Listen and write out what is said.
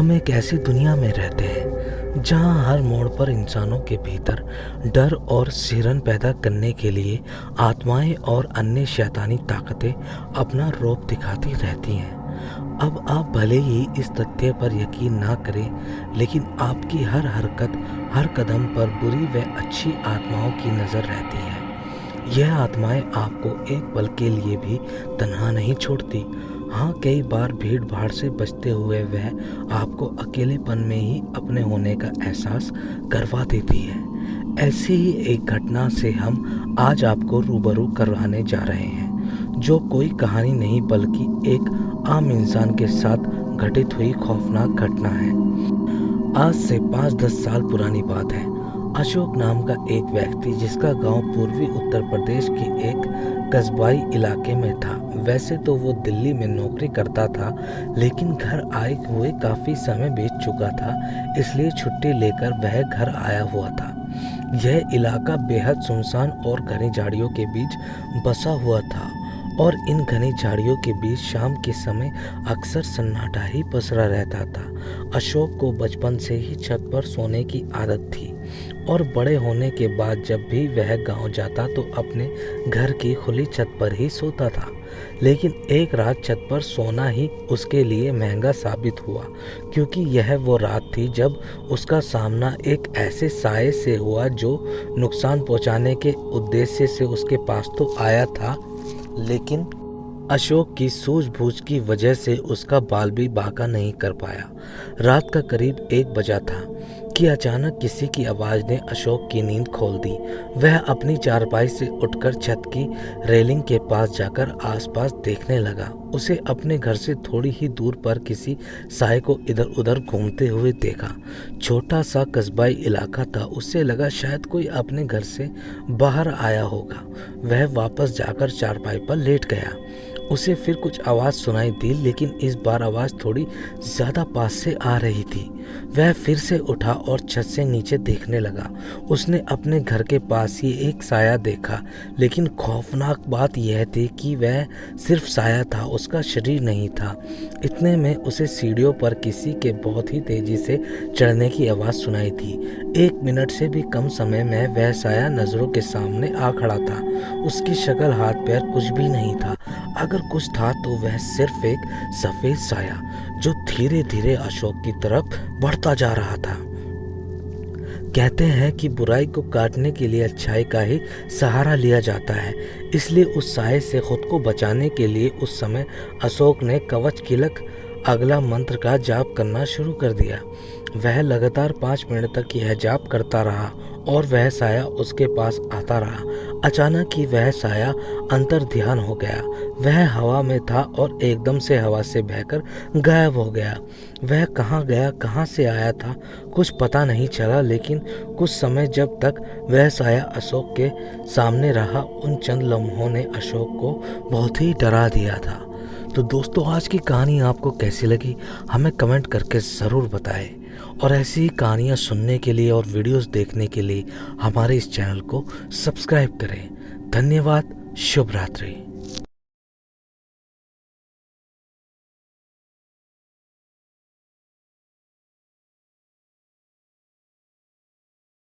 हम एक ऐसी दुनिया में रहते हैं जहां हर मोड़ पर इंसानों के भीतर डर और सिहरन पैदा करने के लिए आत्माएं और अन्य शैतानी ताकतें अपना रौब दिखाती रहती हैं। अब आप भले ही इस तथ्य पर यकीन ना करें, लेकिन आपकी हर हरकत, हर कदम पर बुरी व अच्छी आत्माओं की नज़र रहती है। यह आत्माएं आपको एक पल के लिए भी तन्हा नहीं छोड़ती। हाँ, कई बार भीड़ भाड़ से बचते हुए वह आपको अकेलेपन में ही अपने होने का एहसास करवा देती है। ऐसी ही एक घटना से हम आज आपको रूबरू करवाने जा रहे हैं, जो कोई कहानी नहीं बल्कि एक आम इंसान के साथ घटित हुई खौफनाक घटना है। आज से 5-10 साल पुरानी बात है। अशोक नाम का एक व्यक्ति, जिसका गांव पूर्वी उत्तर प्रदेश के एक कस्बाई इलाके में था। वैसे तो वो दिल्ली में नौकरी करता था, लेकिन घर आए हुए काफ़ी समय बीत चुका था, इसलिए छुट्टी लेकर वह घर आया हुआ था। यह इलाका बेहद सुनसान और घनी झाड़ियों के बीच बसा हुआ था, और इन घनी झाड़ियों के बीच शाम के समय अक्सर सन्नाटा ही पसरा रहता था। अशोक को बचपन से ही छत पर सोने की आदत थी, और बड़े होने के बाद जब भी वह गांव जाता तो अपने घर की खुली छत पर ही सोता था। लेकिन एक रात छत पर सोना ही उसके लिए महंगा साबित हुआ, क्योंकि यह वो रात थी जब उसका सामना एक ऐसे साये से हुआ जो नुकसान पहुंचाने के उद्देश्य से उसके पास तो आया था, लेकिन अशोक की सूझबूझ की वजह से उसका बाल भी बांका नहीं कर पाया। रात का करीब 1 बजा था कि अचानक किसी की आवाज़ ने अशोक की नींद खोल दी। वह अपनी चारपाई से उठकर छत की रेलिंग के पास जाकर आसपास देखने लगा। उसे अपने घर से थोड़ी ही दूर पर किसी साये को इधर उधर घूमते हुए देखा। छोटा सा कस्बाई इलाका था, उससे लगा शायद कोई अपने घर से बाहर आया होगा। वह वापस जाकर चारपाई पर लेट गया। उसे फिर कुछ आवाज़ सुनाई दी, लेकिन इस बार आवाज़ थोड़ी ज़्यादा पास से आ रही थी। वह फिर से उठा और छत से नीचे देखने लगा। उसने अपने घर के पास ही एक साया देखा, लेकिन खौफनाक बात यह थी कि वह सिर्फ साया था, उसका शरीर नहीं था। इतने में उसे सीढ़ियों पर किसी के बहुत ही तेज़ी से चढ़ने की आवाज़ सुनाई थी। 1 मिनट से भी कम समय में वह साया नज़रों के सामने आ खड़ा था। उसकी शक्ल, हाथ पैर कुछ भी नहीं था। अगर कुछ था तो वह सिर्फ एक सफ़ेद साया, जो धीरे धीरे अशोक की तरफ बढ़ता जा रहा था। कहते हैं कि बुराई को काटने के लिए अच्छाई का ही सहारा लिया जाता है, इसलिए उस साये से खुद को बचाने के लिए उस समय अशोक ने कवच किलक अगला मंत्र का जाप करना शुरू कर दिया। वह लगातार 5 मिनट तक यह जाप करता रहा और वह साया उसके पास आता रहा। अचानक ही वह साया अंतर ध्यान हो गया। वह हवा में था और एकदम से हवा से बहकर गायब हो गया। वह कहाँ गया, कहाँ से आया था, कुछ पता नहीं चला, लेकिन कुछ समय जब तक वह साया अशोक के सामने रहा, उन चंद लम्हों ने अशोक को बहुत ही डरा दिया था। तो दोस्तों, आज की कहानी आपको कैसी लगी हमें कमेंट करके ज़रूर बताएं, और ऐसी ही कहानियाँ सुनने के लिए और वीडियोस देखने के लिए हमारे इस चैनल को सब्सक्राइब करें। धन्यवाद। शुभ रात्रि।